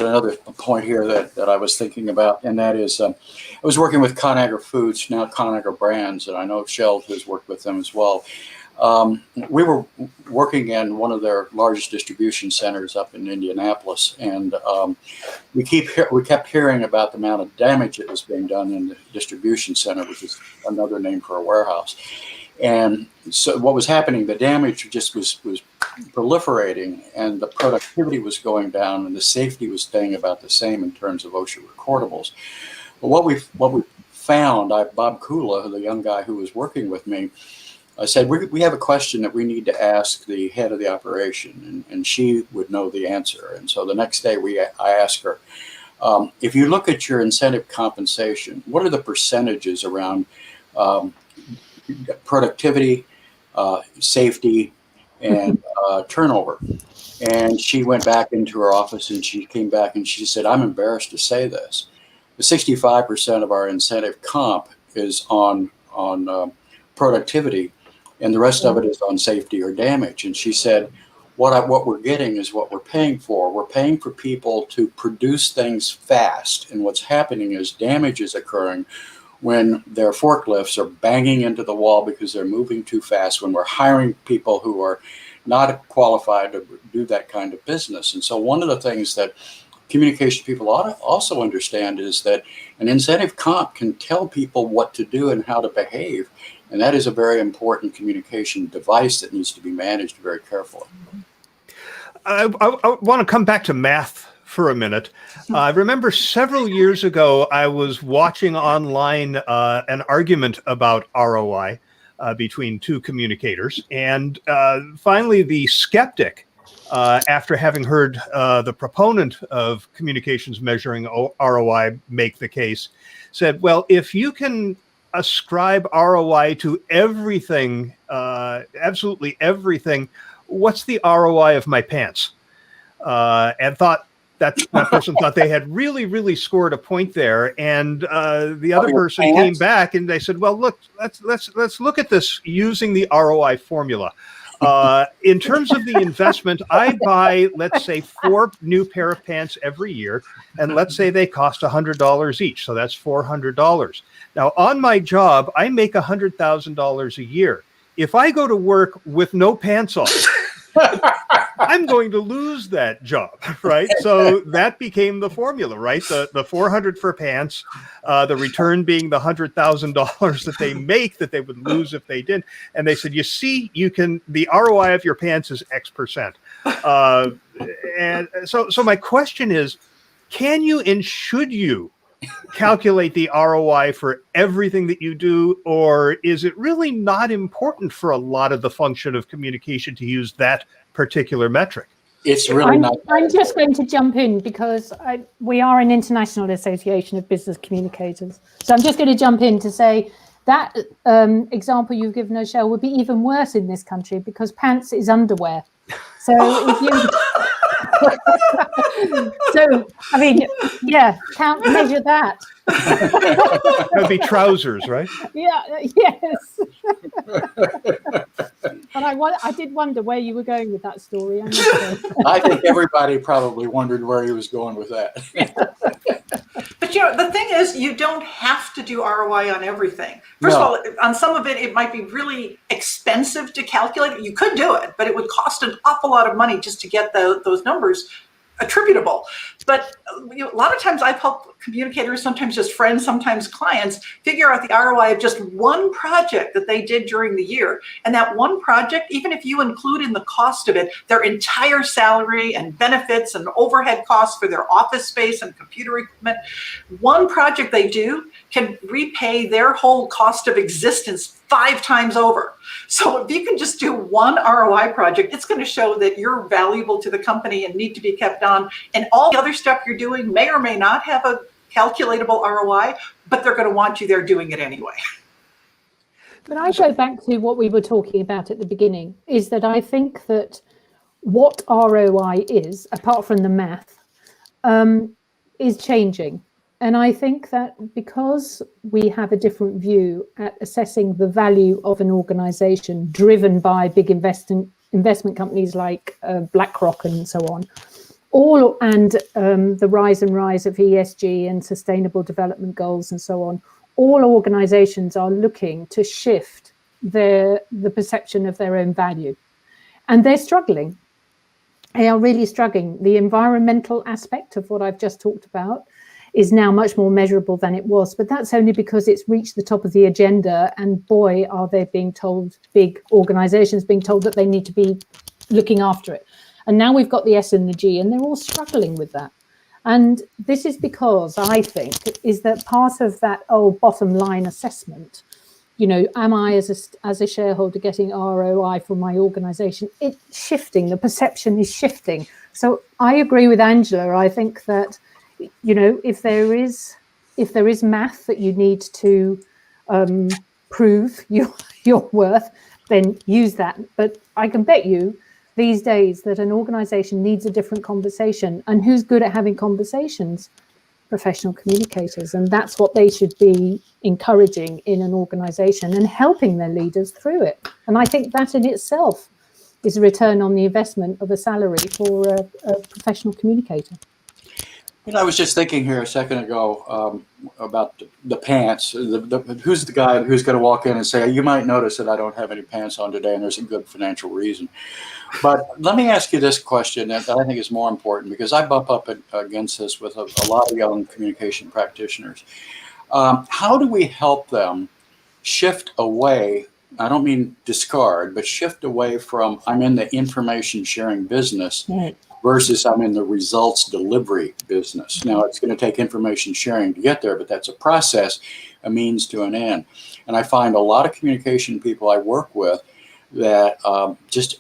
another point here that I was thinking about, and that is I was working with Conagra Foods, now Conagra Brands, and I know Shell has worked with them as well. We were working in one of their largest distribution centers up in Indianapolis, and we kept hearing about the amount of damage that was being done in the distribution center, which is another name for a warehouse. And so what was happening, the damage just was proliferating, and the productivity was going down, and the safety was staying about the same in terms of OSHA recordables. But what we found, Bob Kula, the young guy who was working with me, I said, we have a question that we need to ask the head of the operation, and she would know the answer. And so the next day I asked her, if you look at your incentive compensation, what are the percentages around productivity, safety, and turnover? And she went back into her office, and she came back and she said, I'm embarrassed to say this, but 65% of our incentive comp is on productivity, and the rest of it is on safety or damage. And she said, what we're getting is what we're paying for. We're paying for people to produce things fast, and what's happening is damage is occurring when their forklifts are banging into the wall because they're moving too fast, when we're hiring people who are not qualified to do that kind of business. And so one of the things that communication people ought to also understand is that an incentive comp can tell people what to do and how to behave. And that is a very important communication device that needs to be managed very carefully. I want to come back to math for a minute. I remember several years ago, I was watching online an argument about ROI between two communicators. And finally, the skeptic, after having heard the proponent of communications measuring ROI make the case, said, well, if you can ascribe ROI to everything, absolutely everything, what's the ROI of my pants? And thought that person thought they had really, really scored a point there. And the other person came back and they said, well, look, let's look at this using the ROI formula. In terms of the investment, I buy, let's say, 4 new pair of pants every year, and let's say they cost $100 each. So that's $400. Now, on my job, I make $100,000 a year. If I go to work with no pants on, I'm going to lose that job, right? So that became the formula, right? The 400 for pants, the return being the $100,000 that they make that they would lose if they didn't. And they said, you see, the ROI of your pants is X percent. And so my question is, can you and should you calculate the ROI for everything that you do, or is it really not important for a lot of the function of communication to use that particular metric? It's really not. I'm just going to jump in because we are an international association of business communicators. So I'm just going to jump in to say that example you've given, Michelle, would be even worse in this country because pants is underwear. So if you... So, I mean, yeah, measure that. That would be trousers, right? Yeah, yes. But I did wonder where you were going with that story. I think everybody probably wondered where he was going with that. But the thing is, you don't have to do ROI on everything. First of all, on some of it, it might be really expensive to calculate. You could do it, but it would cost an awful lot of money just to get those numbers attributable. But a lot of times I've helped communicators, sometimes just friends, sometimes clients, figure out the ROI of just one project that they did during the year. And that one project, even if you include in the cost of it their entire salary and benefits and overhead costs for their office space and computer equipment, one project they do can repay their whole cost of existence 5 times over. So if you can just do one ROI project, it's going to show that you're valuable to the company and need to be kept on. And all the other stuff you're doing may or may not have a calculatable ROI, but they're going to want you there doing it anyway. But I go back to what we were talking about at the beginning, is that I think that what ROI is, apart from the math, is changing. And I think that because we have a different view at assessing the value of an organization driven by big investment companies like BlackRock and so on, the rise of ESG and sustainable development goals and so on. All organizations are looking to shift the perception of their own value, and they're struggling. They are really struggling. The environmental aspect of what I've just talked about is now much more measurable than it was, but that's only because it's reached the top of the agenda, and boy, are they being told, big organizations being told that they need to be looking after it. And now we've got the S and the G, and they're all struggling with that. And this is because, I think, is that part of that bottom line assessment, am I as a shareholder getting ROI for my organization? It's shifting, the perception is shifting. So I agree with Angela. I think that, if there is math that you need to prove your worth, then use that. But I can bet you these days that an organization needs a different conversation. And who's good at having conversations? Professional communicators. And that's what they should be encouraging in an organization and helping their leaders through it. And I think that in itself is a return on the investment of a salary for a professional communicator. I was just thinking here a second ago about the pants. Who's the guy who's going to walk in and say, you might notice that I don't have any pants on today, and there's a good financial reason. But let me ask you this question that I think is more important, because I bump up against this with a lot of young communication practitioners. How do we help them shift away? I don't mean discard, but shift away from I'm in the information sharing business versus I'm in the results delivery business. Now, it's going to take information sharing to get there, but that's a process, a means to an end. And I find a lot of communication people I work with that just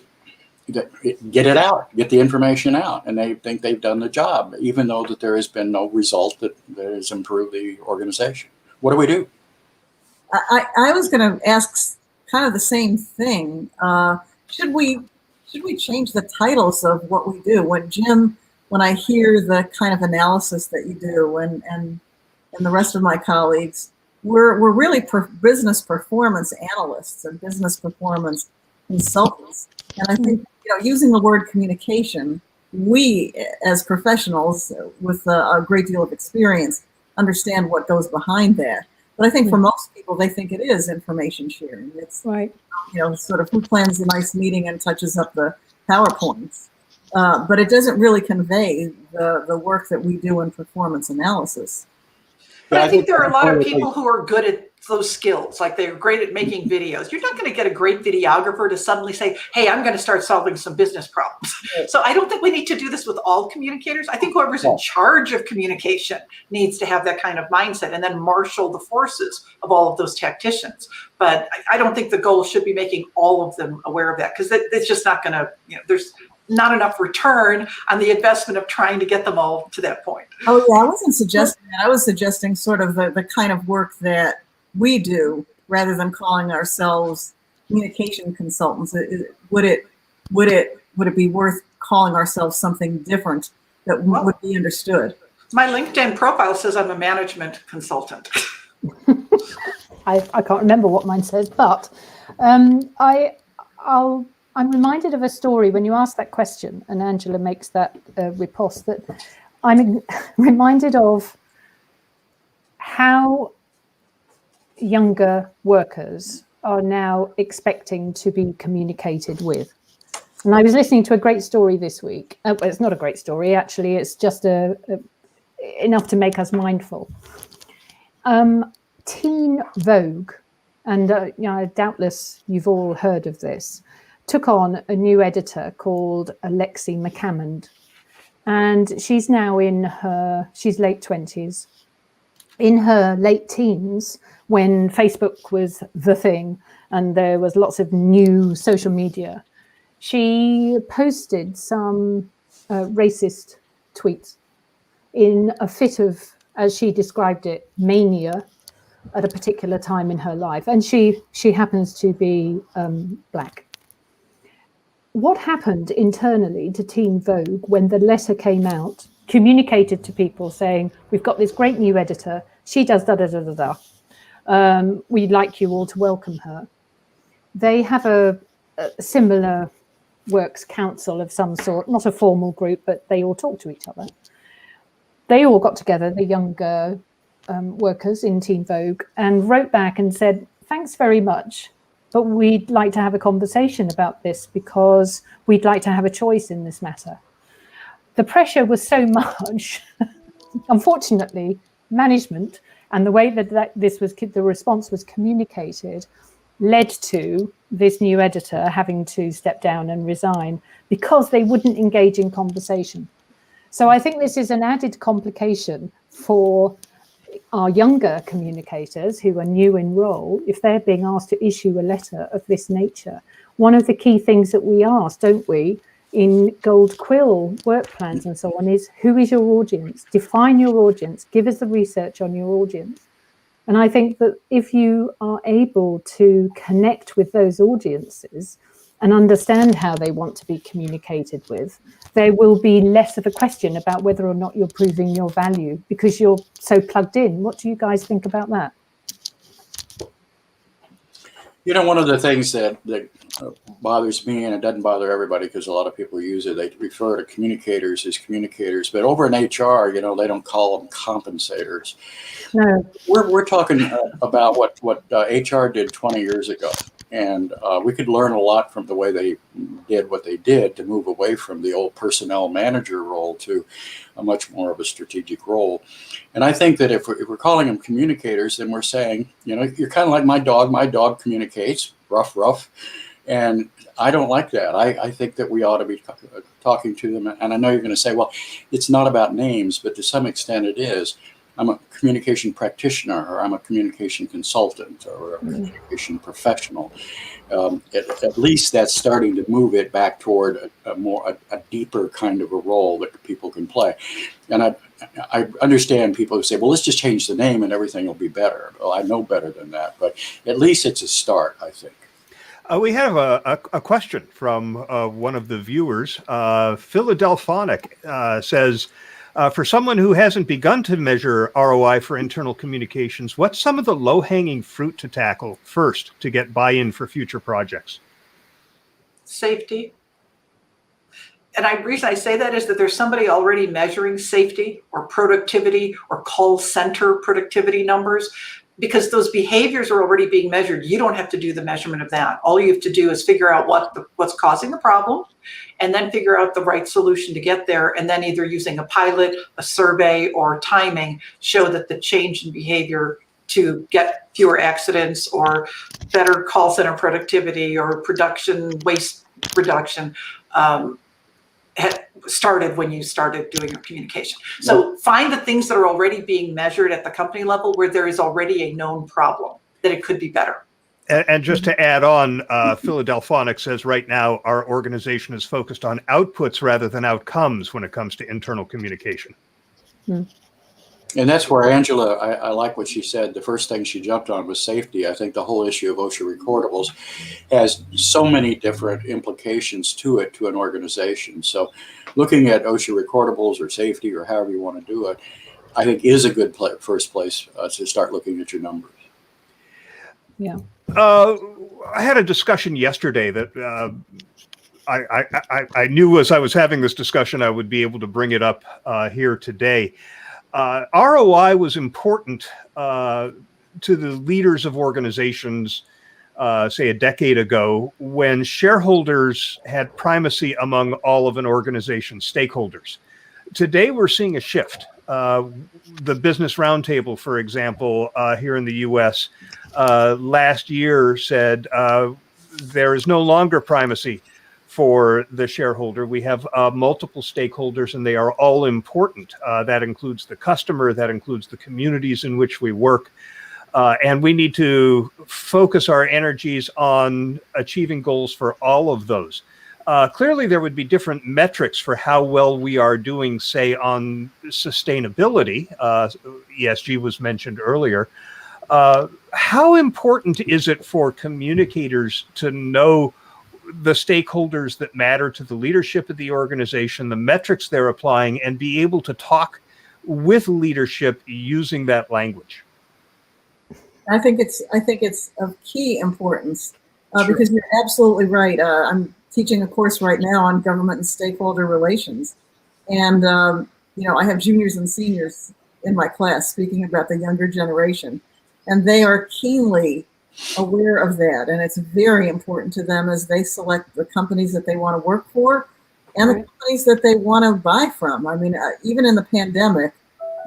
get it out, get the information out, and they think they've done the job, even though that there has been no result that has improved the organization. What do we do? I was going to ask kind of the same thing. Should we change the titles of what we do? When I hear the kind of analysis that you do, and the rest of my colleagues, we're really business performance analysts and business performance consultants. And I think using the word communication, we as professionals with a great deal of experience understand what goes behind that. But I think for most people, they think it is information sharing. It's right. Sort of who plans a nice meeting and touches up the PowerPoints. But it doesn't really convey the work that we do in performance analysis. But I think there are a lot of people who are good at those skills, like they're great at making videos. You're not going to get a great videographer to suddenly say, hey, I'm going to start solving some business problems. So I don't think we need to do this with all communicators. I think whoever's in charge of communication needs to have that kind of mindset and then marshal the forces of all of those tacticians. But I don't think the goal should be making all of them aware of that, because it's just not going to, there's not enough return on the investment of trying to get them all to that point. Oh yeah, I wasn't suggesting that. I was suggesting sort of the kind of work that we do, rather than calling ourselves communication consultants. Would it be worth calling ourselves something different that would be understood? My LinkedIn profile says I'm a management consultant. I can't remember what mine says, but I'm reminded of a story when you ask that question, and Angela makes that riposte, that I'm reminded of how younger workers are now expecting to be communicated with. And I was listening to a great story this week. Well, it's not a great story, actually. It's just enough to make us mindful. Teen Vogue, and doubtless you've all heard of this, took on a new editor called Alexi McCammond. And she's now she's late 20s. In her late teens, when Facebook was the thing and there was lots of new social media, she posted some racist tweets in a fit of, as she described it, mania at a particular time in her life. And she happens to be Black. What happened internally to Teen Vogue when the letter came out, communicated to people saying, we've got this great new editor, she does da-da-da-da-da. We'd like you all to welcome her. They have a similar works council of some sort, not a formal group, but they all talk to each other. They all got together, the younger workers in Team Vogue, and wrote back and said, thanks very much, but we'd like to have a conversation about this because we'd like to have a choice in this matter. The pressure was so much, unfortunately, management and the way that the response was communicated led to this new editor having to step down and resign because they wouldn't engage in conversation. So I think this is an added complication for our younger communicators who are new in role. If they're being asked to issue a letter of this nature, one of the key things that we ask, don't we, in Gold Quill work plans and so on, is who is your audience? Define your audience, give us the research on your audience. And I think that if you are able to connect with those audiences and understand how they want to be communicated with, there will be less of a question about whether or not you're proving your value because you're so plugged in. What do you guys think about that? You know, one of the things that bothers me, and it doesn't bother everybody because a lot of people use it, they refer to communicators as communicators, but over in HR, you know, they don't call them compensators. No. We're talking about what HR did 20 years ago. And we could learn a lot from the way they did what they did to move away from the old personnel manager role to a much more of a strategic role. And I think that if we're calling them communicators, then we're saying, you know, you're kind of like my dog. My dog communicates, rough. And I don't like that. I think that we ought to be talking to them. And I know you're going to say, well, it's not about names, but to some extent it is. I'm a communication practitioner, or I'm a communication consultant, or a communication professional. At least that's starting to move it back toward a deeper kind of a role that people can play. And I understand people who say, well, let's just change the name and everything will be better. Well, I know better than that, but at least it's a start, I think. We have a question from one of the viewers. Philadelphonic says, for someone who hasn't begun to measure ROI for internal communications, what's some of the low-hanging fruit to tackle first to get buy-in for future projects? Safety. And the reason I say that is that there's somebody already measuring safety or productivity or call center productivity numbers, because those behaviors are already being measured. You don't have to do the measurement of that. All you have to do is figure out what's causing the problem, and then figure out the right solution to get there, and then either using a pilot, a survey, or timing, show that the change in behavior to get fewer accidents or better call center productivity or production waste reduction had started when you started doing your communication. So find the things that are already being measured at the company level where there is already a known problem that it could be better. And just to add on, Philadelphonic says right now our organization is focused on outputs rather than outcomes when it comes to internal communication. And that's where Angela, I like what she said. The first thing she jumped on was safety. I think the whole issue of OSHA recordables has so many different implications to it, to an organization. So looking at OSHA recordables or safety or however you want to do it, I think is a good first place to start looking at your numbers. Yeah. I had a discussion yesterday that I knew as I was having this discussion, I would be able to bring it up here today. ROI was important to the leaders of organizations, say a decade ago, when shareholders had primacy among all of an organization's stakeholders. Today, we're seeing a shift. The Business Roundtable, for example, here in the U.S., last year said there is no longer primacy for the shareholder. We have multiple stakeholders, and they are all important. That includes the customer, that includes the communities in which we work. And we need to focus our energies on achieving goals for all of those. Clearly, there would be different metrics for how well we are doing, say, on sustainability. ESG was mentioned earlier. How important is it for communicators to know the stakeholders that matter to the leadership of the organization, the metrics they're applying, and be able to talk with leadership using that language? I think it's of key importance Sure. because you're absolutely right. I'm teaching a course right now on government and stakeholder relations. And, I have juniors and seniors in my class speaking about the younger generation, and they are keenly aware of that. And it's very important to them as they select the companies that they want to work for and the companies that they want to buy from. I mean, even in the pandemic,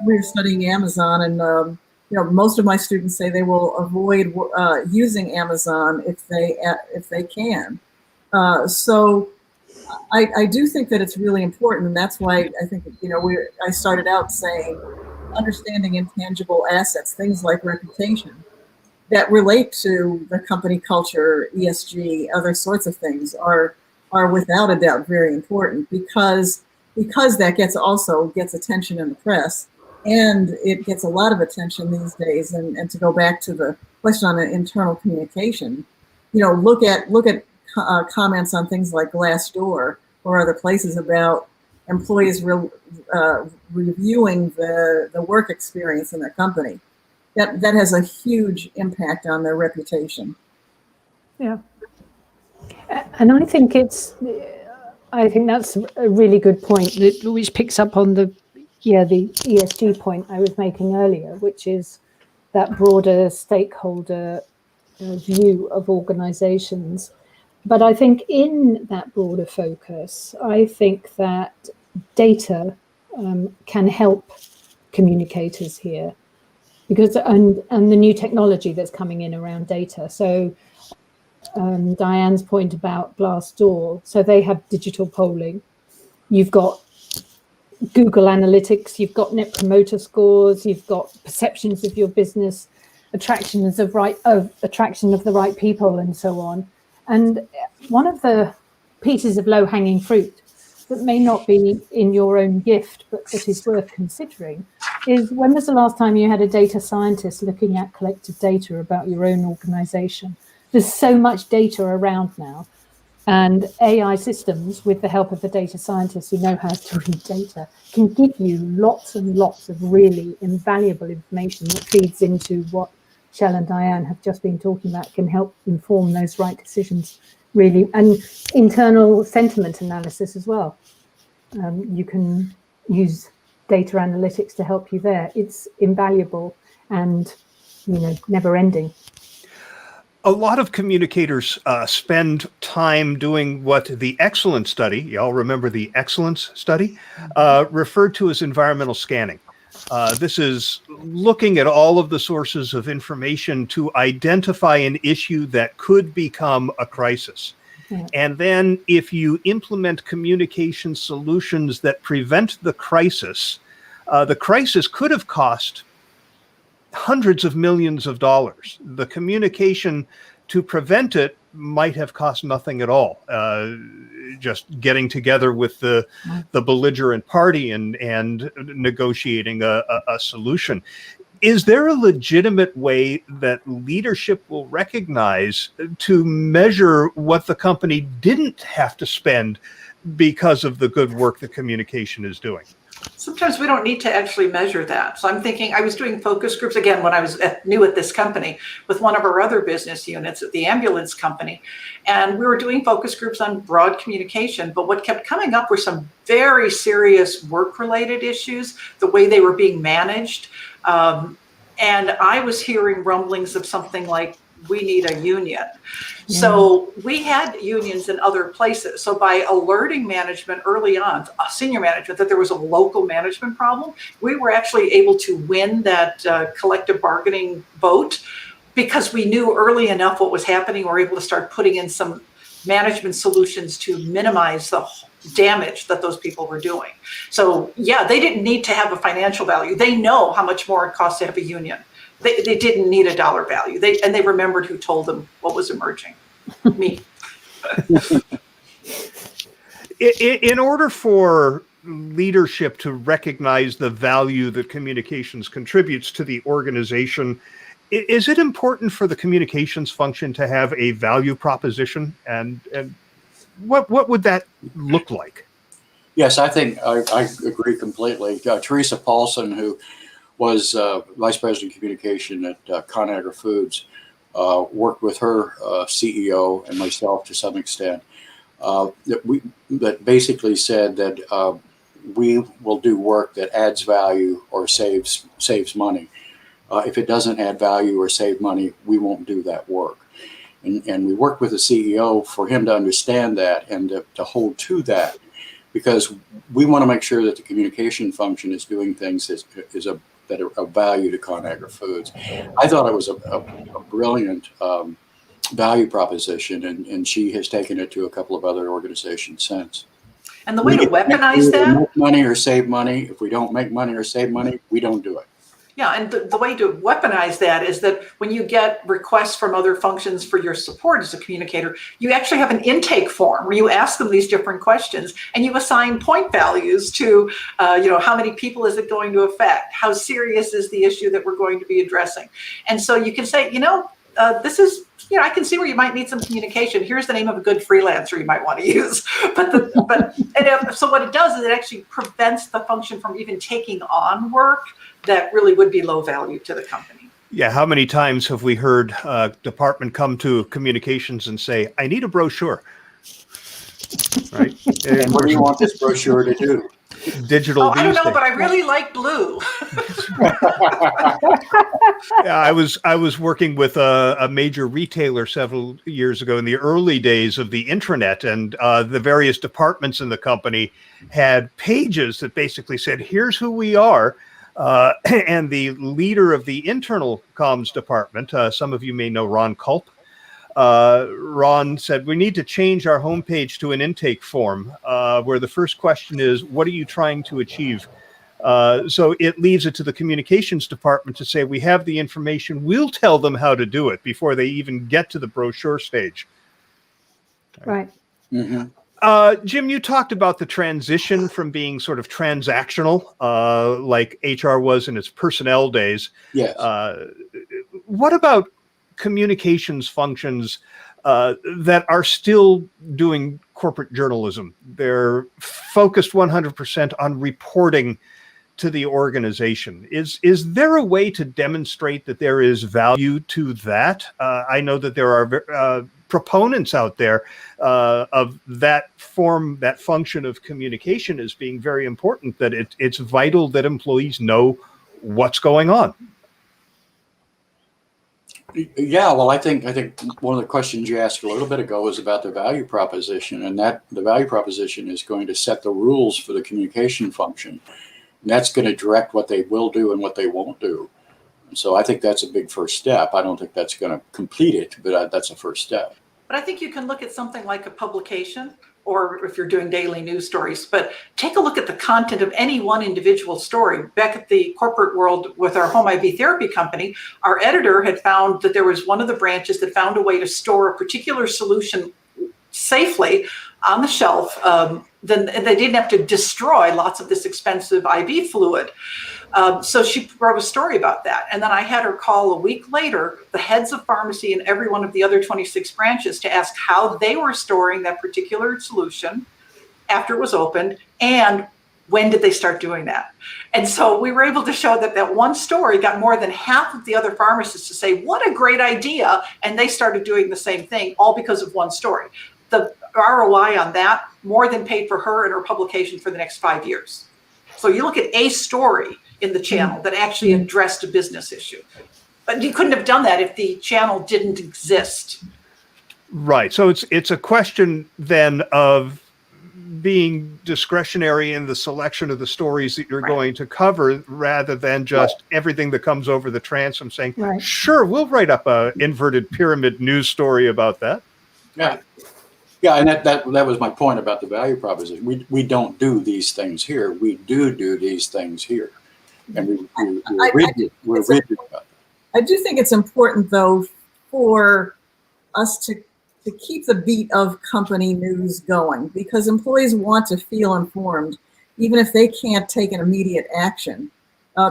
we were studying Amazon, and most of my students say they will avoid using Amazon if they can. So I do think that it's really important, and that's why I think I started out saying understanding intangible assets, things like reputation, that relate to the company culture, ESG, other sorts of things are without a doubt very important because that gets attention in the press, and it gets a lot of attention these days. And to go back to the question on internal communication, look at comments on things like Glassdoor or other places about employees reviewing the work experience in their company. That has a huge impact on their reputation. Yeah. And I think that's a really good point, which picks up on the ESG point I was making earlier, which is that broader stakeholder view of organizations. But I think in that broader focus, I think that data can help communicators here, because and the new technology that's coming in around data. So Diane's point about Glassdoor, so they have digital polling. You've got Google Analytics, you've got Net Promoter Scores, you've got perceptions of your business, attraction of the right people, and so on. And one of the pieces of low-hanging fruit that may not be in your own gift, but that is worth considering, is when was the last time you had a data scientist looking at collected data about your own organization? There's so much data around now, and AI systems, with the help of the data scientists who know how to read data, can give you lots and lots of really invaluable information that feeds into what Shell and Diane have just been talking about, can help inform those right decisions, really. And internal sentiment analysis as well. You can use data analytics to help you there. It's invaluable and, never ending. A lot of communicators spend time doing what the Excellence study, y'all remember the Excellence study, referred to as environmental scanning. This is looking at all of the sources of information to identify an issue that could become a crisis. Yeah. And then if you implement communication solutions that prevent the crisis could have cost hundreds of millions of dollars. The communication to prevent it might have cost nothing at all. Just getting together with the belligerent party and negotiating a solution. Is there a legitimate way that leadership will recognize to measure what the company didn't have to spend because of the good work that communication is doing? Sometimes we don't need to actually measure that. So I'm thinking, I was doing focus groups again when I was new at this company with one of our other business units at the ambulance company. And we were doing focus groups on broad communication, but what kept coming up were some very serious work-related issues, the way they were being managed. And I was hearing rumblings of something like, we need a union. Yeah. So we had unions in other places. So by alerting management early on, senior management, that there was a local management problem, we were actually able to win that collective bargaining vote because we knew early enough what was happening. We were able to start putting in some management solutions to minimize the damage that those people were doing. So yeah, they didn't need to have a financial value. They know how much more it costs to have a union. They didn't need a dollar value. They remembered who told them what was emerging. Me. In order for leadership to recognize the value that communications contributes to the organization, is it important for the communications function to have a value proposition? And what would that look like? Yes, I think I agree completely. Teresa Paulson, who was Vice President of Communication at ConAgra Foods, worked with her CEO and myself to some extent that basically said that we will do work that adds value or saves money. If it doesn't add value or save money, we won't do that work. And we work with the CEO for him to understand that and to hold to that, because we want to make sure that the communication function is doing things that are of value to ConAgra Foods. I thought it was a brilliant value proposition, and she has taken it to a couple of other organizations since. And the way to weaponize that, make money or save money. If we don't make money or save money, we don't do it. yeah, and the way to weaponize that is that when you get requests from other functions for your support as a communicator, you actually have an intake form where you ask them these different questions and you assign point values to, how many people is it going to affect? How serious is the issue that we're going to be addressing? And so you can say, this is, I can see where you might need some communication. Here's the name of a good freelancer you might want to use. So what it does is it actually prevents the function from even taking on work that really would be low value to the company. Yeah, how many times have we heard a department come to communications and say, I need a brochure, right? And what do you want this brochure to do? Digital. I don't know, but I really like blue. Yeah, I was working with a major retailer several years ago in the early days of the intranet, and the various departments in the company had pages that basically said, here's who we are. And the leader of the internal comms department, some of you may know Ron Culp, Ron said, we need to change our homepage to an intake form where the first question is, what are you trying to achieve? So it leaves it to the communications department to say, we have the information, we'll tell them how to do it before they even get to the brochure stage. Right. Mm-hmm. Jim, you talked about the transition from being sort of transactional, like HR was in its personnel days. Yes. What about communications functions that are still doing corporate journalism? They're focused 100% on reporting to the organization. Is there a way to demonstrate that there is value to that? I know that there are proponents out there of that form, that function of communication as being very important, that it's vital that employees know what's going on. Yeah, well, I think one of the questions you asked a little bit ago was about the value proposition, and that the value proposition is going to set the rules for the communication function. And that's going to direct what they will do and what they won't do. And so I think that's a big first step. I don't think that's going to complete it, but that's a first step. But I think you can look at something like a publication, or if you're doing daily news stories, but take a look at the content of any one individual story. Back at the corporate world with our home IV therapy company, our editor had found that there was one of the branches that found a way to store a particular solution safely on the shelf. Then they didn't have to destroy lots of this expensive IV fluid. So she wrote a story about that. And then I had her call a week later the heads of pharmacy in every one of the other 26 branches to ask how they were storing that particular solution after it was opened, and when did they start doing that. And so we were able to show that that one story got more than half of the other pharmacists to say, what a great idea. And they started doing the same thing, all because of one story. The ROI on that more than paid for her and her publication for the next 5 years. So you look at a story in the channel that actually addressed a business issue. But you couldn't have done that if the channel didn't exist. Right. So it's a question then of being discretionary in the selection of the stories that you're going to cover, rather than just everything that comes over the transom saying, sure, we'll write up a inverted pyramid news story about that. Yeah. Yeah, and that was my point about the value proposition. We don't do these things here. We do these things here. And we're rigid about that. I do think it's important, though, for us to keep the beat of company news going, because employees want to feel informed, even if they can't take an immediate action,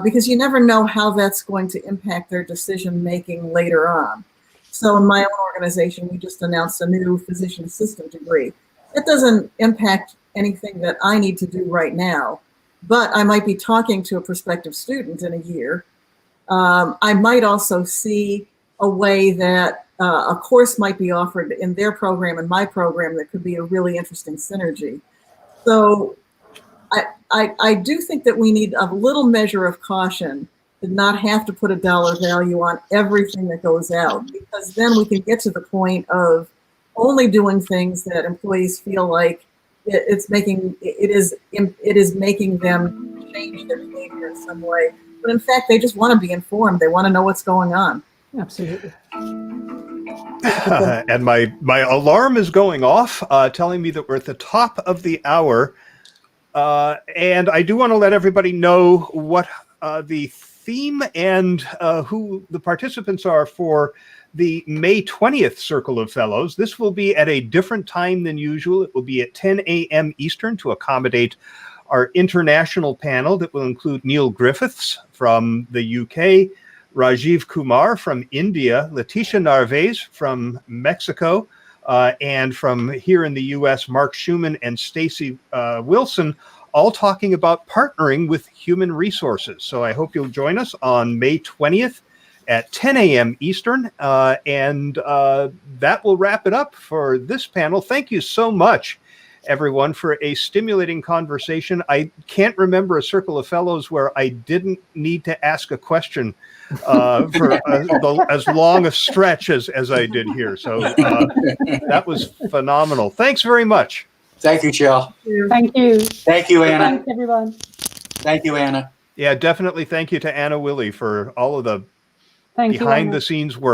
because you never know how that's going to impact their decision-making later on. So in my own organization, we just announced a new physician assistant degree. It doesn't impact anything that I need to do right now, but I might be talking to a prospective student in a year. I might also see a way that a course might be offered in their program and my program that could be a really interesting synergy. So I do think that we need a little measure of caution to not have to put a dollar value on everything that goes out, because then we can get to the point of only doing things that employees feel like it is making them change their behavior in some way. But in fact, they just want to be informed. They want to know what's going on. Absolutely. And my alarm is going off, telling me that we're at the top of the hour. And I do want to let everybody know what the theme and who the participants are for the May 20th Circle of Fellows. This will be at a different time than usual. It will be at 10 a.m. Eastern to accommodate our international panel that will include Neil Griffiths from the UK, Rajiv Kumar from India, Letitia Narvaez from Mexico, and from here in the US, Mark Schumann and Stacy Wilson, all talking about partnering with human resources. So I hope you'll join us on May 20th at 10 a.m. Eastern. And that will wrap it up for this panel. Thank you so much, everyone, for a stimulating conversation. I can't remember a Circle of Fellows where I didn't need to ask a question for as long a stretch as I did here. So that was phenomenal. Thanks very much. Thank you, Jill. Thank you. Thank you, Anna. Thanks, everyone. Thank you, Anna. Yeah, definitely thank you to Anna Willie for all of the Thank you, behind Anna. the scenes work